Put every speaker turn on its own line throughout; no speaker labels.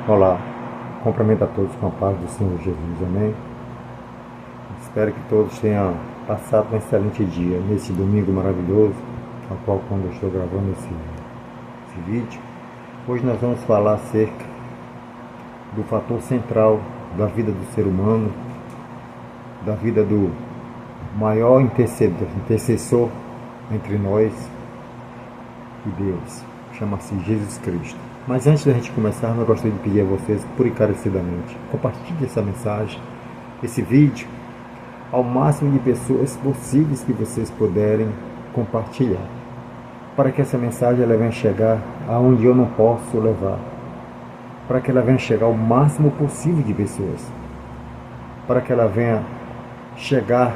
Olá, cumprimento a todos com a paz do Senhor Jesus, amém? Espero que todos tenham passado um excelente dia nesse domingo maravilhoso, ao qual quando eu estou gravando esse vídeo. Hoje nós vamos falar acerca do fator central da vida do ser humano, da vida do maior intercessor entre nós e Deus, chama-se Jesus Cristo. Mas antes da gente começar, eu gostaria de pedir a vocês, por encarecidamente, compartilhe essa mensagem, esse vídeo, ao máximo de pessoas possíveis que vocês puderem compartilhar, para que essa mensagem ela venha chegar aonde eu não posso levar, para que ela venha chegar ao máximo possível de pessoas, para que ela venha chegar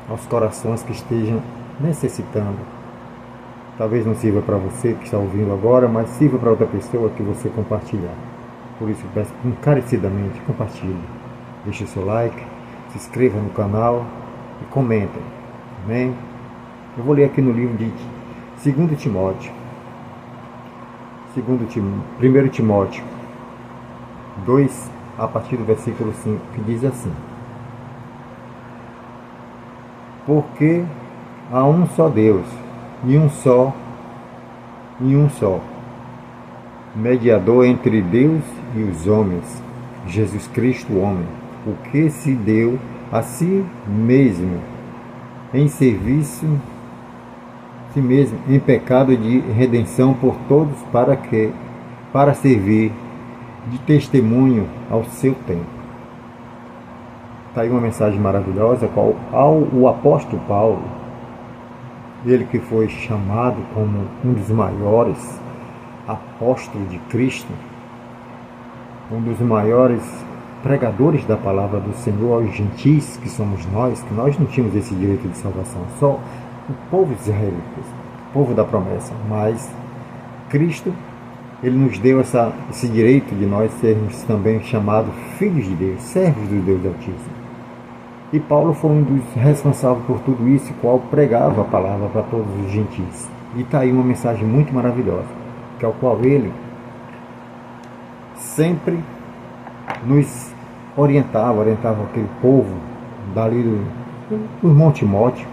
aos corações que estejam necessitando. Talvez não sirva para você que está ouvindo agora, mas sirva para outra pessoa que você compartilhar. Por isso, peço encarecidamente, compartilhe. Deixe o seu like, se inscreva no canal e comentem. Amém? Eu vou ler aqui no livro de 2 Timóteo. 1 Timóteo 2, a partir do versículo 5, que diz assim: Porque há um só Deus, e um só mediador entre Deus e os homens, Jesus Cristo, o homem, o que se deu a si mesmo em serviço, si mesmo em pecado de redenção por todos, para servir de testemunho ao seu tempo. Está aí uma mensagem maravilhosa, qual o apóstolo Paulo, ele que foi chamado como um dos maiores apóstolos de Cristo, um dos maiores pregadores da palavra do Senhor aos gentis, que somos nós, que nós não tínhamos esse direito de salvação, só o povo israelita, o povo da promessa, mas Cristo, ele nos deu esse direito de nós sermos também chamados filhos de Deus, servos do Deus Altíssimo. E Paulo foi um dos responsáveis por tudo isso, qual pregava a palavra para todos os gentis. E está aí uma mensagem muito maravilhosa, que é o qual ele sempre nos orientava aquele povo dali do Monte Timóteo,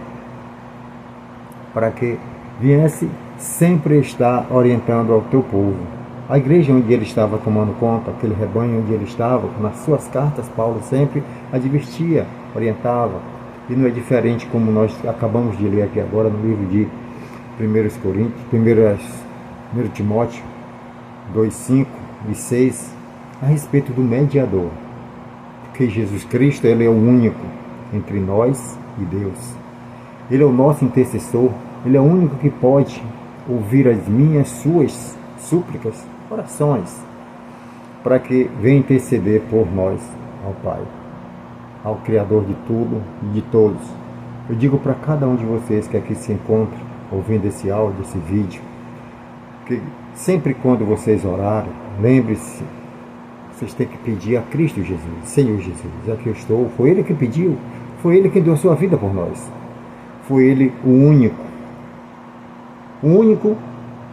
para que viesse sempre estar orientando ao teu povo. A igreja onde ele estava tomando conta, aquele rebanho onde ele estava, nas suas cartas, Paulo sempre advertia, orientava. E não é diferente como nós acabamos de ler aqui agora no livro de 1 Timóteo 2, 5 e 6, a respeito do mediador. Porque Jesus Cristo, ele é o único entre nós e Deus. Ele é o nosso intercessor, ele é o único que pode ouvir as minhas, suas súplicas, orações, para que venha interceder por nós ao Pai, ao Criador de tudo e de todos. Eu digo para cada um de vocês que aqui se encontra ouvindo esse áudio, esse vídeo, que sempre quando vocês orarem, lembre-se, vocês têm que pedir a Cristo Jesus, Senhor Jesus, aqui eu estou. Foi Ele que pediu, foi Ele que deu a sua vida por nós, foi Ele o único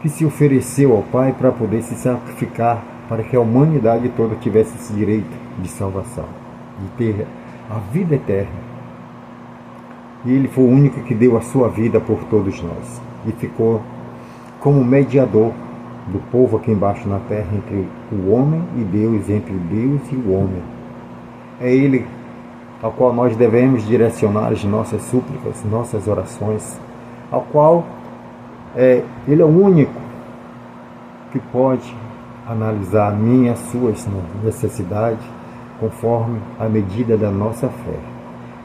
que se ofereceu ao Pai para poder se sacrificar, para que a humanidade toda tivesse esse direito de salvação, de ter a vida eterna. E Ele foi o único que deu a sua vida por todos nós, e ficou como mediador do povo aqui embaixo na terra, entre o homem e Deus, entre Deus e o homem. É Ele ao qual nós devemos direcionar as nossas súplicas, nossas orações, ao qual Ele é o único que pode analisar a minha e as suas necessidades conforme a medida da nossa fé,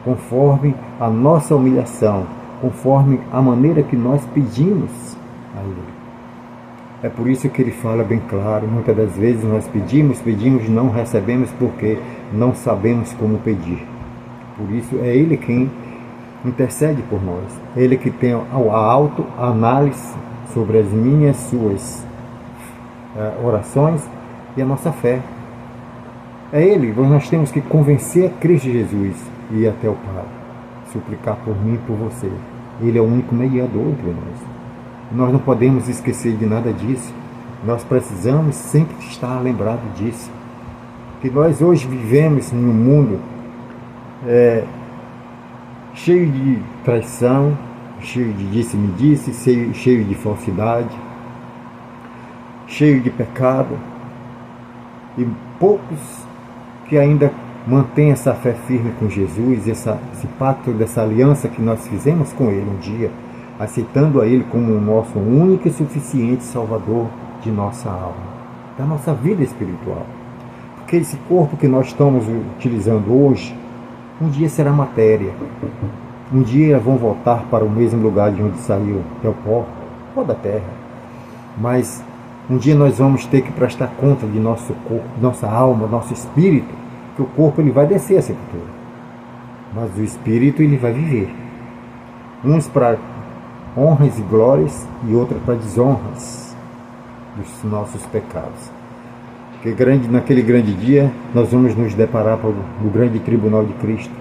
conforme a nossa humilhação, conforme a maneira que nós pedimos a Ele. É por isso que Ele fala bem claro, muitas das vezes nós pedimos, não recebemos porque não sabemos como pedir. Por isso é Ele quem intercede por nós. Ele que tem a autoanálise sobre as minhas, suas orações e a nossa fé. É Ele, nós temos que convencer a Cristo Jesus e ir até o Pai, suplicar por mim e por você. Ele é o único mediador entre nós. Nós não podemos esquecer de nada disso. Nós precisamos sempre estar lembrado disso. Que nós hoje vivemos num mundo cheio de traição, cheio de disse-me-disse, cheio de falsidade, cheio de pecado, e poucos que ainda mantêm essa fé firme com Jesus, esse pacto, dessa aliança que nós fizemos com Ele um dia, aceitando a Ele como o nosso único e suficiente Salvador de nossa alma, da nossa vida espiritual. Porque esse corpo que nós estamos utilizando hoje, um dia será matéria. Um dia vão voltar para o mesmo lugar de onde saiu, que é o pó da terra. Mas um dia nós vamos ter que prestar conta de nosso corpo, nossa alma, nosso espírito, que o corpo ele vai descer a sepultura, mas o espírito ele vai viver. Uns para honras e glórias e outros para desonras dos nossos pecados. Porque naquele grande dia nós vamos nos deparar no grande tribunal de Cristo.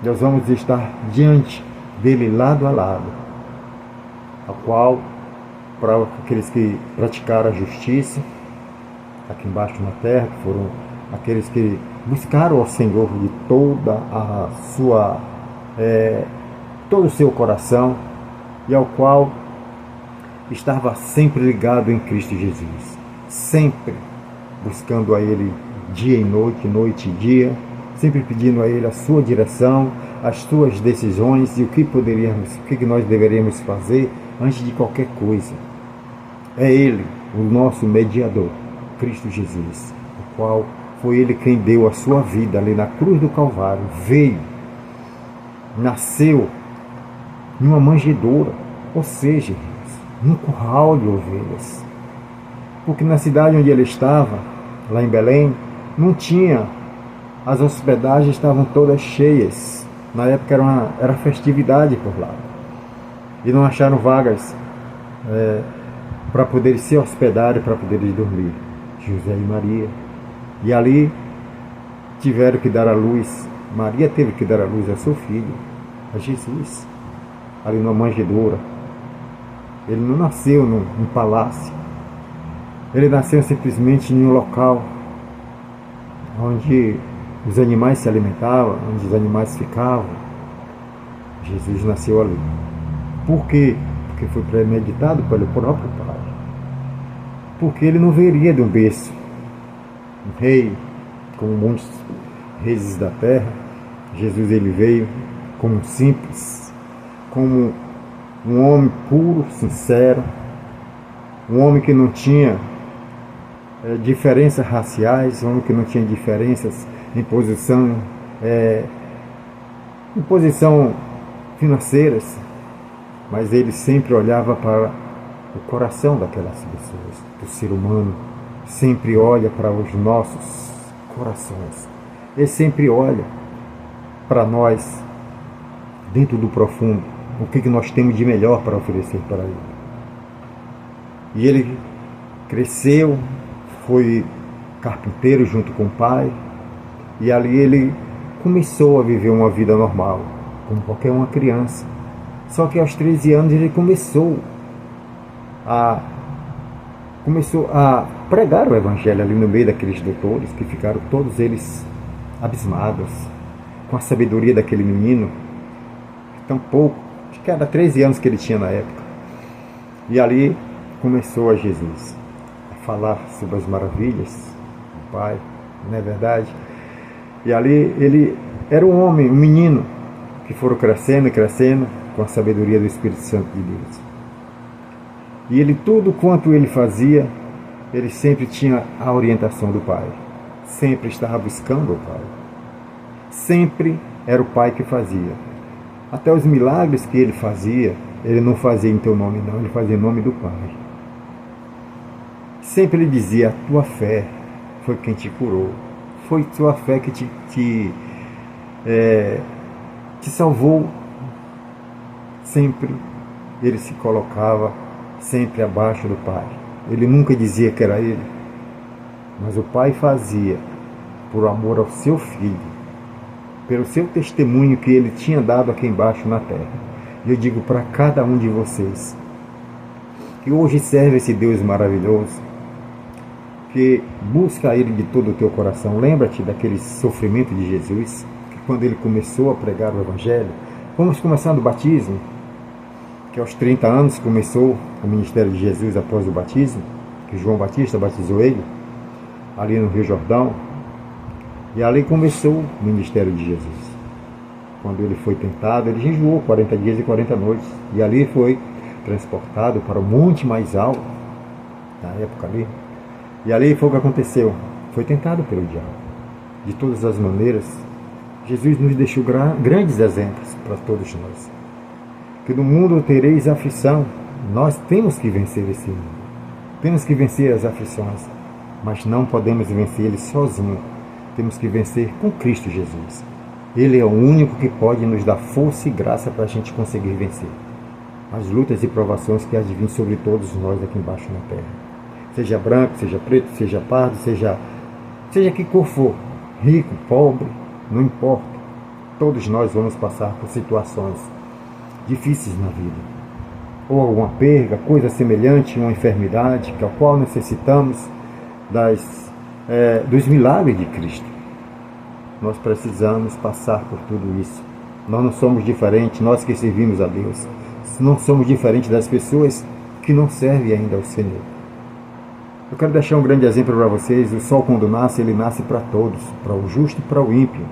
Nós vamos estar diante dele lado a lado, a qual, para aqueles que praticaram a justiça aqui embaixo na terra, que foram aqueles que buscaram ao Senhor de toda a sua todo o seu coração, e ao qual estava sempre ligado em Cristo Jesus, sempre buscando a Ele dia e noite, noite e dia, sempre pedindo a Ele a sua direção, as suas decisões e o que nós deveríamos fazer antes de qualquer coisa. É Ele, o nosso mediador, Cristo Jesus, o qual foi Ele quem deu a sua vida ali na cruz do Calvário, veio, nasceu numa manjedoura, ou seja, num curral de ovelhas. Porque na cidade onde ele estava, lá em Belém, não tinha, as hospedagens estavam todas cheias. Na época era festividade por lá. E não acharam vagas para poder se hospedar e para poder dormir. José e Maria. E ali tiveram que dar à luz. Maria teve que dar à luz a seu filho, a Jesus, ali numa manjedoura. Ele não nasceu num palácio. Ele nasceu simplesmente em um local onde os animais se alimentavam, onde os animais ficavam. Jesus nasceu ali. Por quê? Porque foi premeditado pelo próprio Pai. Porque ele não viria de um berço, um rei, como muitos reis da terra. Jesus ele veio como um simples, como um homem puro, sincero, um homem que não tinha diferenças raciais, um homem que não tinha diferenças em posição financeiras, mas ele sempre olhava para o coração daquelas pessoas. O ser humano sempre olha para os nossos corações. Ele sempre olha para nós, dentro do profundo, o que nós temos de melhor para oferecer para ele. E ele cresceu, foi carpinteiro junto com o pai, e ali ele começou a viver uma vida normal, como qualquer uma criança. Só que aos 13 anos ele começou a pregar o evangelho ali no meio daqueles doutores, que ficaram todos eles abismados com a sabedoria daquele menino, tão pouco, acho que era 13 anos que ele tinha na época. E ali começou a Jesus a falar sobre as maravilhas do Pai, não é verdade? E ali ele era um homem, um menino, que foram crescendo e crescendo com a sabedoria do Espírito Santo de Deus. E ele, tudo quanto ele fazia, ele sempre tinha a orientação do Pai. Sempre estava buscando o Pai. Sempre era o Pai que fazia. Até os milagres que ele fazia, ele não fazia em teu nome não, ele fazia em nome do Pai. Sempre ele dizia, a tua fé foi quem te curou. Foi tua fé que te salvou. Sempre ele se colocava sempre abaixo do Pai. Ele nunca dizia que era ele, mas o Pai fazia por amor ao seu filho, pelo seu testemunho que ele tinha dado aqui embaixo na terra. E eu digo para cada um de vocês que hoje serve esse Deus maravilhoso, que busca Ele de todo o teu coração. Lembra-te daquele sofrimento de Jesus, que quando Ele começou a pregar o Evangelho, vamos começar no batismo, que aos 30 anos começou o ministério de Jesus após o batismo, que João Batista batizou Ele, ali no Rio Jordão, e ali começou o ministério de Jesus. Quando Ele foi tentado, Ele jejuou 40 dias e 40 noites, e ali foi transportado para o monte mais alto, na época ali, e ali foi o que aconteceu, foi tentado pelo diabo, de todas as maneiras. Jesus nos deixou grandes exemplos para todos nós, que no mundo tereis aflição. Nós temos que vencer esse mundo, temos que vencer as aflições, mas não podemos vencer ele sozinho, temos que vencer com Cristo Jesus. Ele é o único que pode nos dar força e graça para a gente conseguir vencer as lutas e provações que há de vir sobre todos nós aqui embaixo na terra. Seja branco, seja preto, seja pardo, seja que cor for, rico, pobre, não importa. Todos nós vamos passar por situações difíceis na vida. Ou alguma perda, coisa semelhante, uma enfermidade, que a qual necessitamos dos milagres de Cristo. Nós precisamos passar por tudo isso. Nós não somos diferentes, nós que servimos a Deus. Não somos diferentes das pessoas que não servem ainda ao Senhor. Eu quero deixar um grande exemplo para vocês. O sol quando nasce, ele nasce para todos, para o justo e para o ímpio.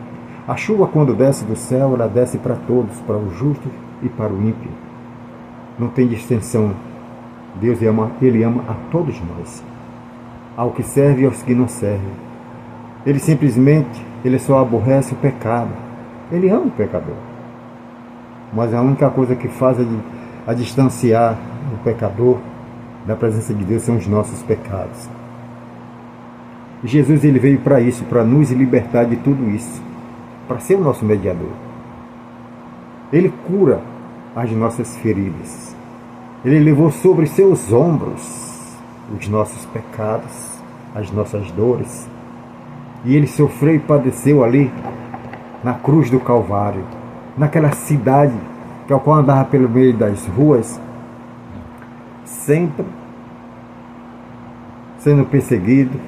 A chuva quando desce do céu, ela desce para todos, para o justo e para o ímpio. Não tem distinção. Deus Ele ama a todos nós, ao que serve e aos que não servem. Ele só aborrece o pecado. Ele ama o pecador. Mas a única coisa que faz a distanciar o pecador da presença de Deus são os nossos pecados. E Jesus ele veio para isso, para nos libertar de tudo isso, para ser o nosso mediador. Ele cura as nossas feridas. Ele levou sobre seus ombros os nossos pecados, as nossas dores. E ele sofreu e padeceu ali na cruz do Calvário, naquela cidade que ao qual andava pelo meio das ruas, sempre sendo perseguido,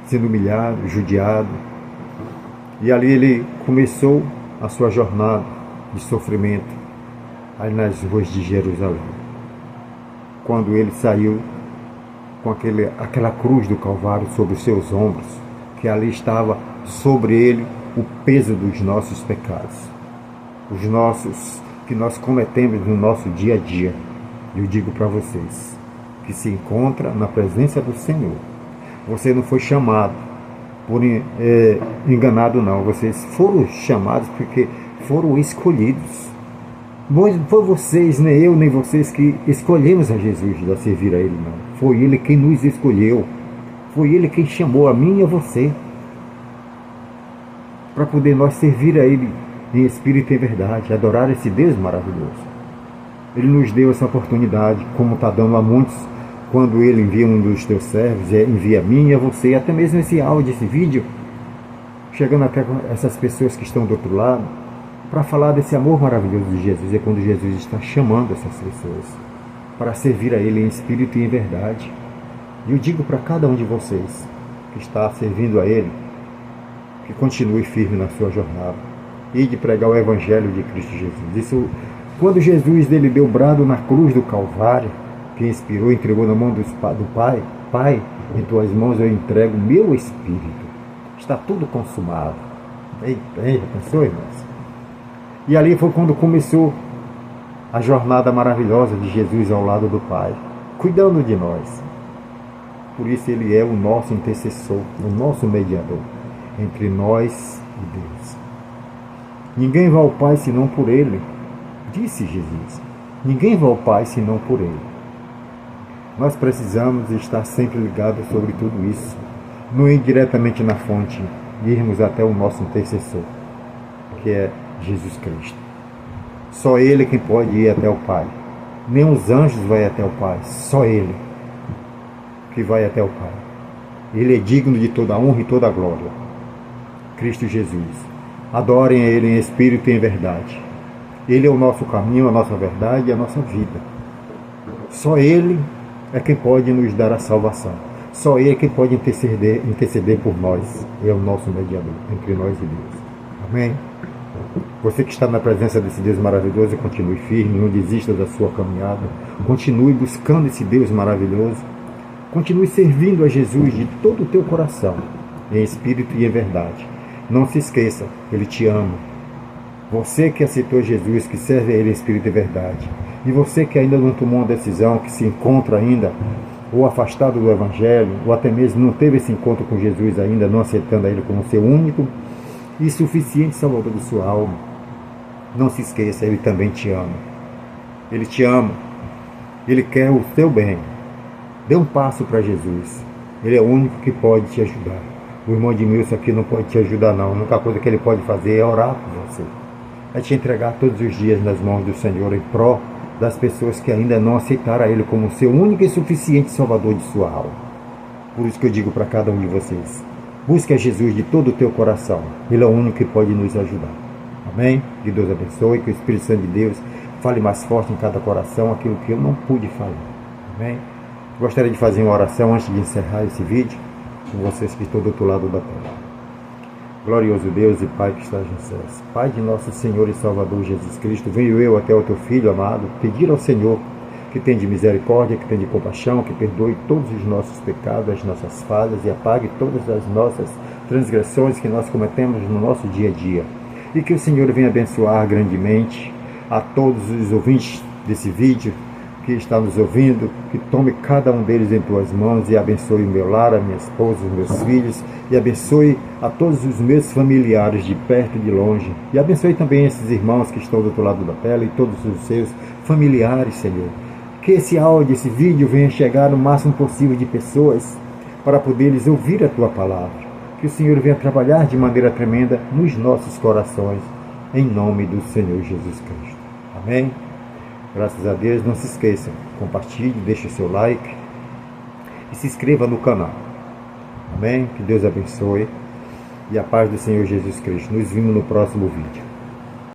sendo humilhado, judiado. E ali ele começou a sua jornada de sofrimento, ali nas ruas de Jerusalém. Quando ele saiu com aquela cruz do Calvário sobre os seus ombros, que ali estava sobre ele o peso dos nossos pecados, os nossos que nós cometemos no nosso dia a dia. Eu digo para vocês que se encontra na presença do Senhor. Você não foi chamado por enganado, não. Vocês foram chamados porque foram escolhidos. Não foi vocês, nem eu, nem vocês que escolhemos a Jesus a servir a Ele, não. Foi Ele quem nos escolheu. Foi Ele quem chamou a mim e a você para poder nós servir a Ele em espírito e em verdade, adorar esse Deus maravilhoso. Ele nos deu essa oportunidade, como está dando a muitos, quando Ele envia um dos teus servos, envia a mim e a você, e até mesmo esse áudio, esse vídeo, chegando até essas pessoas que estão do outro lado, para falar desse amor maravilhoso de Jesus. É quando Jesus está chamando essas pessoas para servir a Ele em espírito e em verdade. E eu digo para cada um de vocês que está servindo a Ele, que continue firme na sua jornada e de pregar o Evangelho de Cristo Jesus. Isso, quando Jesus ele deu brado na cruz do Calvário, que inspirou e entregou na mão do Pai, Pai, em tuas mãos eu entrego o meu espírito. Está tudo consumado. Eita, já pensou, irmãos? E ali foi quando começou a jornada maravilhosa de Jesus ao lado do Pai, cuidando de nós. Por isso Ele é o nosso intercessor, o nosso mediador entre nós e Deus. Ninguém vai ao Pai senão por Ele, disse Jesus. Ninguém vai ao Pai senão por Ele. Nós precisamos estar sempre ligados sobre tudo isso, não ir diretamente na fonte, irmos até o nosso intercessor, que é Jesus Cristo. Só Ele quem pode ir até o Pai. Nem os anjos vão até o Pai, só Ele que vai até o Pai. Ele é digno de toda a honra e toda a glória. Cristo Jesus. Adorem a Ele em espírito e em verdade. Ele é o nosso caminho, a nossa verdade e a nossa vida. Só Ele é quem pode nos dar a salvação. Só Ele é que pode interceder por nós. É o nosso mediador entre nós e Deus. Amém? Você que está na presença desse Deus maravilhoso, continue firme, não desista da sua caminhada. Continue buscando esse Deus maravilhoso. Continue servindo a Jesus de todo o teu coração, em espírito e em verdade. Não se esqueça, Ele te ama. Você que aceitou Jesus, que serve a Ele em espírito e verdade. E você que ainda não tomou uma decisão, que se encontra ainda ou afastado do Evangelho, ou até mesmo não teve esse encontro com Jesus ainda, não aceitando a Ele como seu único e suficiente Salvador de sua alma. Não se esqueça, Ele também te ama. Ele te ama. Ele quer o teu bem. Dê um passo para Jesus. Ele é o único que pode te ajudar. O irmão Edmilson aqui não pode te ajudar não. A única coisa que ele pode fazer é orar por você. É te entregar todos os dias nas mãos do Senhor em pró das pessoas que ainda não aceitaram a Ele como seu único e suficiente Salvador de sua alma. Por isso que eu digo para cada um de vocês, busque a Jesus de todo o teu coração. Ele é o único que pode nos ajudar. Amém? Que Deus abençoe, que o Espírito Santo de Deus fale mais forte em cada coração aquilo que eu não pude falar. Amém? Gostaria de fazer uma oração antes de encerrar esse vídeo com vocês que estão do outro lado da tela. Glorioso Deus e Pai que estás nos céus, Pai de nosso Senhor e Salvador Jesus Cristo, venho eu até o teu Filho amado, pedir ao Senhor que tem de misericórdia, que tem de compaixão, que perdoe todos os nossos pecados, as nossas falhas e apague todas as nossas transgressões que nós cometemos no nosso dia a dia. E que o Senhor venha abençoar grandemente a todos os ouvintes desse vídeo, que está nos ouvindo, que tome cada um deles em tuas mãos e abençoe o meu lar, a minha esposa, os meus filhos, e abençoe a todos os meus familiares de perto e de longe, e abençoe também esses irmãos que estão do outro lado da tela e todos os seus familiares, Senhor. Que esse áudio, esse vídeo venha chegar no máximo possível de pessoas para poderes ouvir a tua palavra. Que o Senhor venha trabalhar de maneira tremenda nos nossos corações, em nome do Senhor Jesus Cristo. Amém? Graças a Deus, não se esqueça, compartilhe, deixe o seu like e se inscreva no canal. Amém? Que Deus abençoe e a paz do Senhor Jesus Cristo. Nos vemos no próximo vídeo.